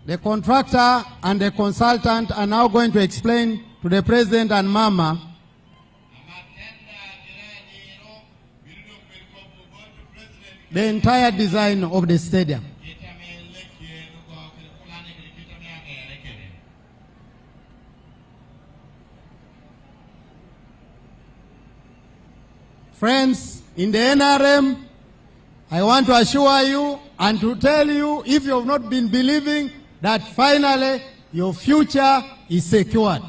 The contractor and the consultant are now going to explain to the president and Mama the entire design of the stadium. Friends, in the NRM, I want to assure you and to tell you, if you have not been believing, that finally your future is secured.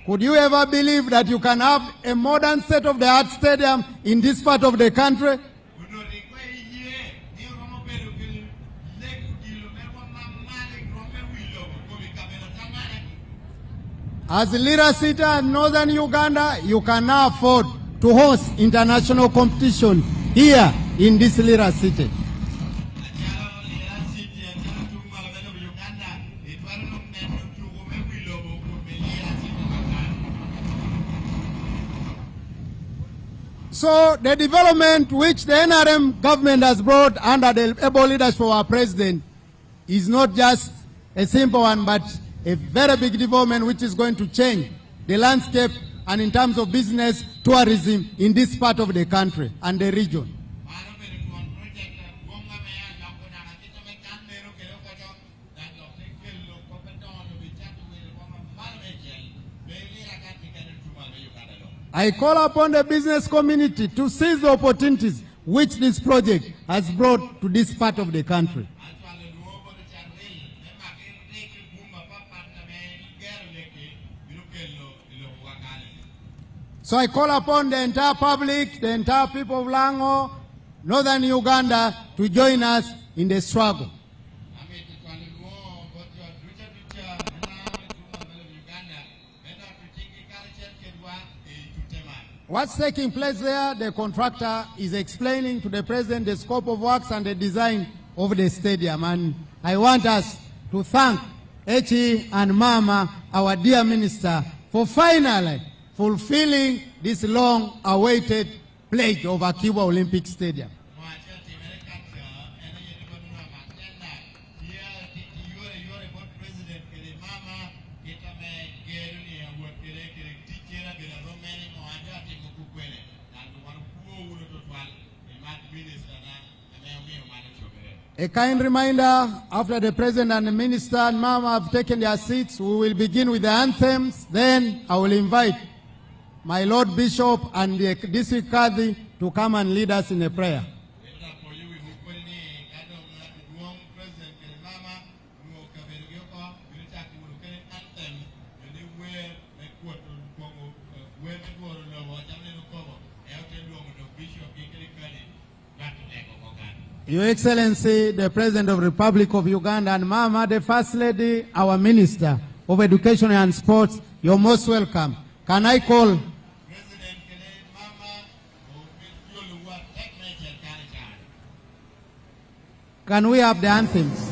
Could you ever believe that you can have a modern state-of-the-art stadium in this part of the country? As Lira City and Northern Uganda, you can now afford to host international competition here in this Lira City. So the development which the NRM government has brought under the able leadership of our president is not just a simple one, but a very big development which is going to change the landscape and in terms of business, tourism in this part of the country and the region. I call upon the business community to seize the opportunities which this project has brought to this part of the country. So I call upon the entire public, the entire people of Lango, Northern Uganda, to join us in the struggle. What's taking place there, the contractor is explaining to the president the scope of works and the design of the stadium. And I want us to thank Echi and Mama, our dear minister, for finally fulfilling this long-awaited pledge of Akibua Olympic Stadium. A kind reminder, after the president and the minister and Mama have taken their seats, we will begin with the anthems. Then I will invite my Lord Bishop and the District Kadhi to come and lead us in a prayer. Your Excellency, the President of the Republic of Uganda, and Mama, the First Lady, our Minister of Education and Sports, you're most welcome. Can I call President Mama? Can we have the anthems?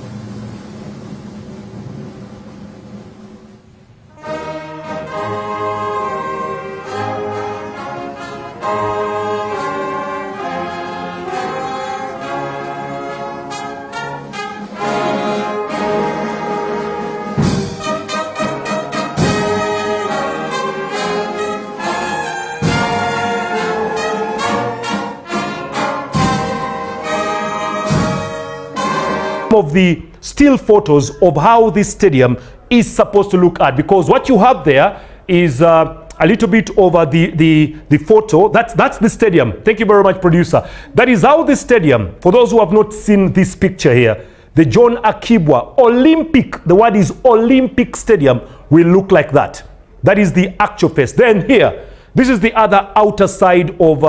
Of the still photos of how this stadium is supposed to look at, because what you have there is a little bit over the photo. That's the stadium. Thank you very much, producer. That is how the stadium, for those who have not seen this picture here, the John Akii-bua Olympic, the word is Olympic Stadium, will look like that. That is the actual face. Then here, this is the other outer side of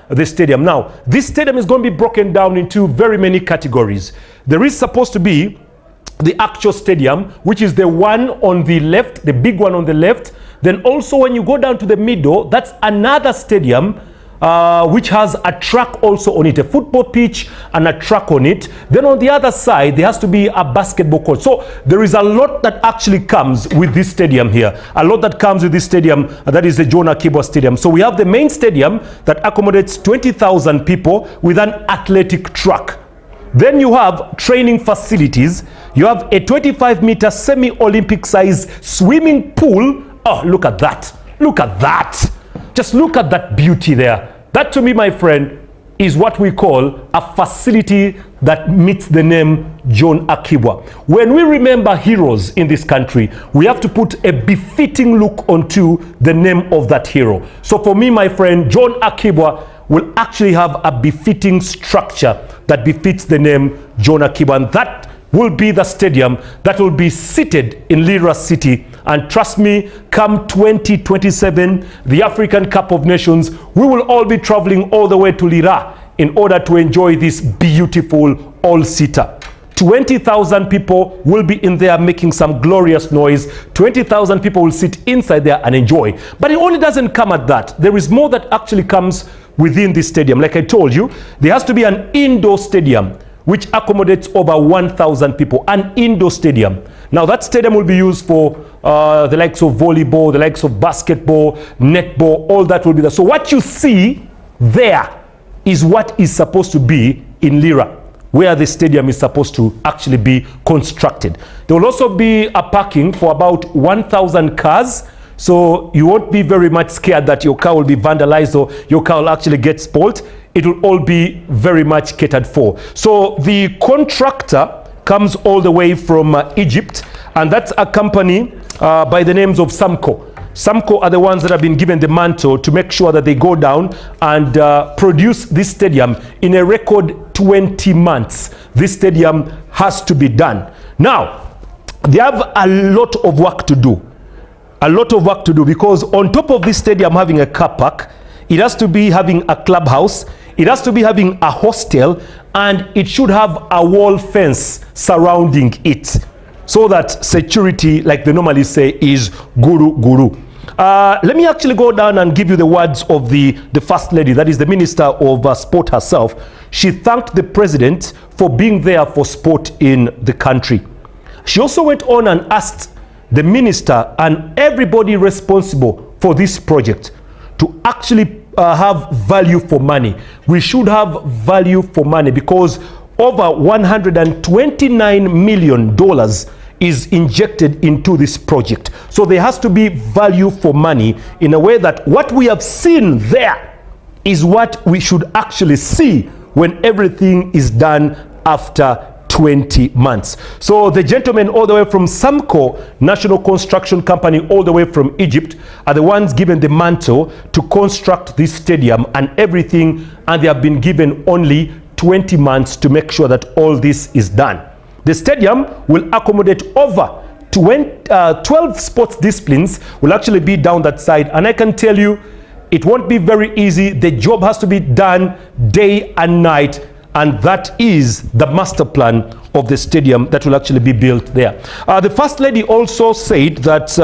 the stadium. Now, this stadium is going to be broken down into very many categories. There is supposed to be the actual stadium, which is the one on the left, the big one on the left. Then also when you go down to the middle, that's another stadium which has a track also on it, a football pitch and a track on it. Then on the other side, there has to be a basketball court. So there is a lot that actually comes with this stadium here. A lot that comes with this stadium, that is the John Akii-bua Stadium. So we have the main stadium that accommodates 20,000 people with an athletic track. Then you have training facilities. You have a 25-meter semi-Olympic size swimming pool. Oh, look at that. Look at that. Just look at that beauty there. That, to me, my friend, is what we call a facility that meets the name John Akii-bua. When we remember heroes in this country, we have to put a befitting look onto the name of that hero. So for me, my friend, John Akii-bua will actually have a befitting structure that befits the name John Akii-bua. And that will be the stadium that will be seated in Lira City. And trust me, come 2027, the African Cup of Nations, we will all be traveling all the way to Lira in order to enjoy this beautiful all-seater. 20,000 people will be in there making some glorious noise. 20,000 people will sit inside there and enjoy. But it only doesn't come at that. There is more that actually comes within this stadium. Like I told you, there has to be an indoor stadium which accommodates over 1,000 people, an indoor stadium. Now that stadium will be used for the likes of volleyball, the likes of basketball, netball, all that will be there. So what you see there is what is supposed to be in Lira, where the stadium is supposed to actually be constructed. There will also be a parking for about 1,000 cars. So you won't be very much scared that your car will be vandalized or your car will actually get spoiled. It will all be very much catered for. So the contractor comes all the way from Egypt, and that's a company by the names of Samco. Samco are the ones that have been given the mantle to make sure that they go down and produce this stadium in a record 20 months. This stadium has to be done. Now, they have a lot of work to do. A lot of work to do, because on top of this stadium having a car park, it has to be having a clubhouse, it has to be having a hostel, and it should have a wall fence surrounding it, so that security, like they normally say, is guru. Let me actually go down and give you the words of the First Lady, that is the Minister of Sport herself. She thanked the President for being there for sport in the country. She also went on and asked the Minister and everybody responsible for this project to actually have value for money. We should have value for money, because over $129 million is injected into this project. So there has to be value for money in a way that what we have seen there is what we should actually see when everything is done after 20 months. So the gentlemen all the way from Samco, National Construction Company, all the way from Egypt, are the ones given the mantle to construct this stadium and everything, and they have been given only 20 months to make sure that all this is done. The stadium will accommodate over 12 sports disciplines will actually be down that side, and I can tell you it won't be very easy. The job has to be done day and night, and that is the master plan of the stadium that will actually be built there. The First Lady also said that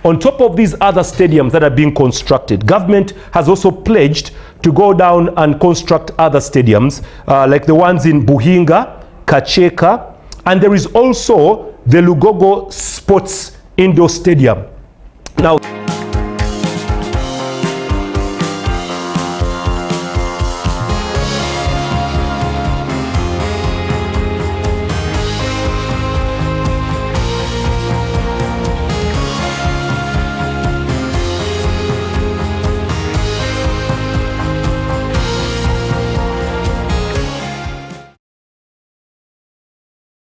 on top of these other stadiums that are being constructed, government has also pledged to go down and construct other stadiums like the ones in Buhinga, Kacheka, and there is also the Lugogo Sports Indoor Stadium. Now,